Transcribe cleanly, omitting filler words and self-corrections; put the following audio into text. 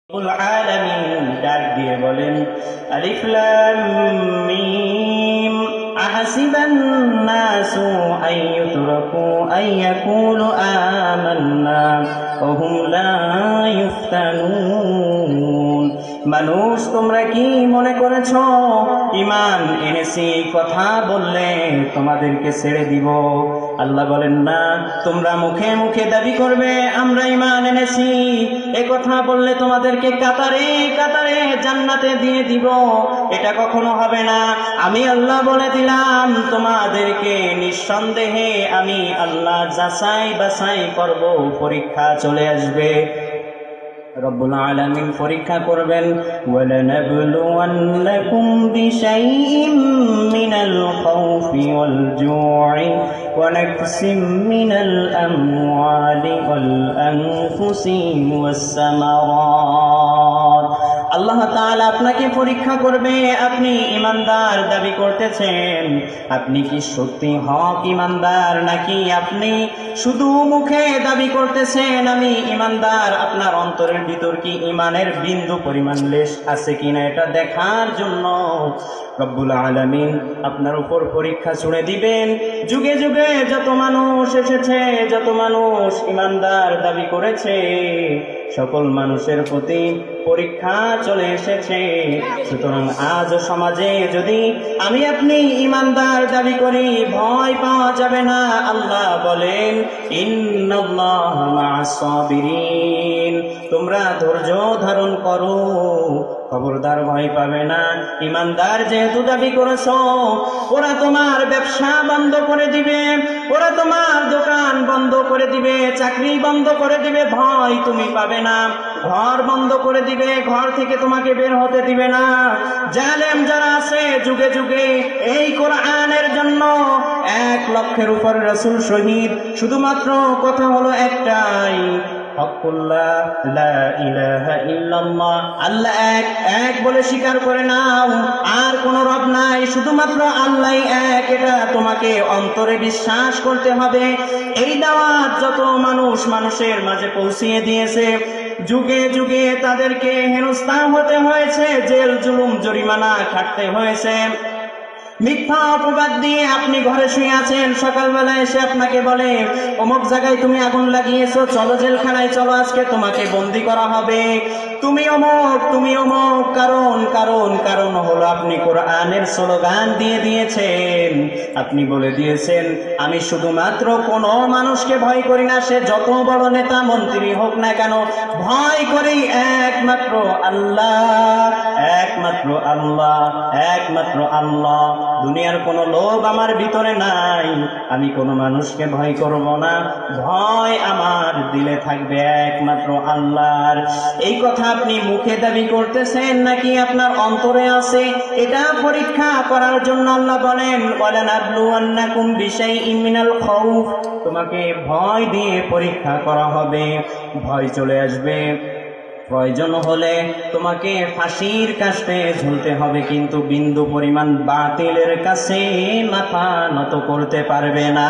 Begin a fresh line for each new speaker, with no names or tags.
আলামিন ডাক দিয়ে বলেন আলিফ লাম মিম আহাসিবান নাসু আইয়ুতরাকু আইয়াকুলু আমান্না ওয়া হুম লা ইফতানুন। মানুষ, তোমরা কি মনে করেছ ঈমান এনেছি কথা বললে তোমাদেরকে ছেড়ে দিব? আল্লাহ বলেন না, তোমরা মুখে মুখে দাবি করবে আমরা ঈমান এনেছি, এ কথা বললে তোমাদেরকে কাতারে কাতারে জান্নাতে দিয়ে দিব, এটা কখনো হবে না। আমি আল্লাহ বলে দিলাম তোমাদেরকে নিঃসন্দেহে আমি আল্লাহ যাচাই বাছাই করব, পরীক্ষা চলে আসবে। রব্বুল আলামিন পরীক্ষা করবেন, ওয়ালানাবলুওয়ান্নাকুম বিশাইইম মিনাল খাউফি ওয়াল জু'i ওয়া নাকসিম মিনাল আমওয়ালি ওয়াল আনফুসি ওয়াস সামারাত। আল্লাহ তাআলা আপনাকে পরীক্ষা করবে, আপনি ঈমানদার দাবি করতেছেন, আপনি কি সত্যি হক ঈমানদার, নাকি আপনি শুধু মুখে দাবি করতেছেন আমি ঈমানদার, আপনার অন্তরের ভিতর কি ঈমানের বিন্দু পরিমাণ লেশ আছে কিনা এটা দেখার জন্য রব্বুল আলামিন আপনার উপর পরীক্ষা ছুড়ে দিবেন। যুগে যুগে যত মানুষ এসেছে, যত মানুষ ঈমানদার দাবি করেছে, সকল মানুষের প্রতি পরীক্ষা চলে এসেছে। সুতরাং আজ সমাজে যদি আমি আপনি ঈমানদার দাবি করি, ভয় পাওয়া যাবে না। আল্লাহ বলেন ইন্নাল্লাহা মা'আস সাবিরিন, তোমরা ধৈর্য ধারণ করো, খবরদার ভয় পাবে না। ঈমানদার যেহেতু দাবি করেছো, ওরা তোমার ব্যবসা বন্ধ করে দিবে, ওরা তোমার দোকান বন্ধ করে দিবে, চাকরি বন্ধ করে দিবে, ভয় তুমি পাবে না। ঘর বন্ধ করে দিবে, ঘর থেকে তোমাকে বের হতে দিবে না। জালেম যারা আছে যুগে যুগে এই কোরআনের জন্য 1 লক্ষের উপর রাসূল শহীদ, শুধুমাত্র কথা হলো একটাই, আল্লাহ এক, এক বলে স্বীকার করে নাও, আর কোন রব নাই, শুধুমাত্র আল্লাহ এক, এটা তোমাকে অন্তরে বিশ্বাস করতে হবে। এই দাওয়াত যত মানুষ মানুষের মাঝে পৌঁছিয়ে দিয়েছে, যুগে যুগে তাদেরকে হেনস্থা হতে হয়েছে, জেল জুলুম জরিমানা খাটতে হয়েছে। মিথ্যা অপবাদ দিয়ে আপনি ঘরে শুয়ে আছেন, সকালবেলা এসে আপনাকে বলে অমুক জায়গায় তুমি আগুন লাগিয়েছো, চলো জেলখানায় চলো, আজকে তোমাকে বন্দী করা হবে, তুমি অমুক তুমি অমুক। কারণ কারণ কারণ হলো আপনি কোরআনের স্লোগান দিয়ে দিয়েছেন, আপনি বলে দিয়েছেন আমি শুধুমাত্র কোনো মানুষকে ভয় করি না, সে যত বড় নেতা মন্ত্রী হোক না কেন, ভয় করি একমাত্র আল্লাহ, একমাত্র আল্লাহ, একমাত্র আল্লাহ। দুনিয়ার কোনো লোভ আমার ভিতরে নাই, আমি কোনো মানুষকে ভয় করব না, ভয় আমার দিলে থাকবে একমাত্র আল্লাহর। এই কথা আপনি মুখে দাবি করতেছেন নাকি আপনার অন্তরে আছে, এটা পরীক্ষা করার জন্য আল্লাহ বলেন ওয়ালানাবলুওয়ান্নাকুম বিশাইইম মিনাল খাউফ, তোমাকে ভয় দিয়ে পরীক্ষা করা হবে, ভয় চলে আসবে, প্রয়োজন হলে তোমাকে ফাঁসির কাস্তে ঝুলতে হবে, কিন্তু বিন্দু পরিমাণ বাতিলের কাছে মাথা নত করতে পারবে না।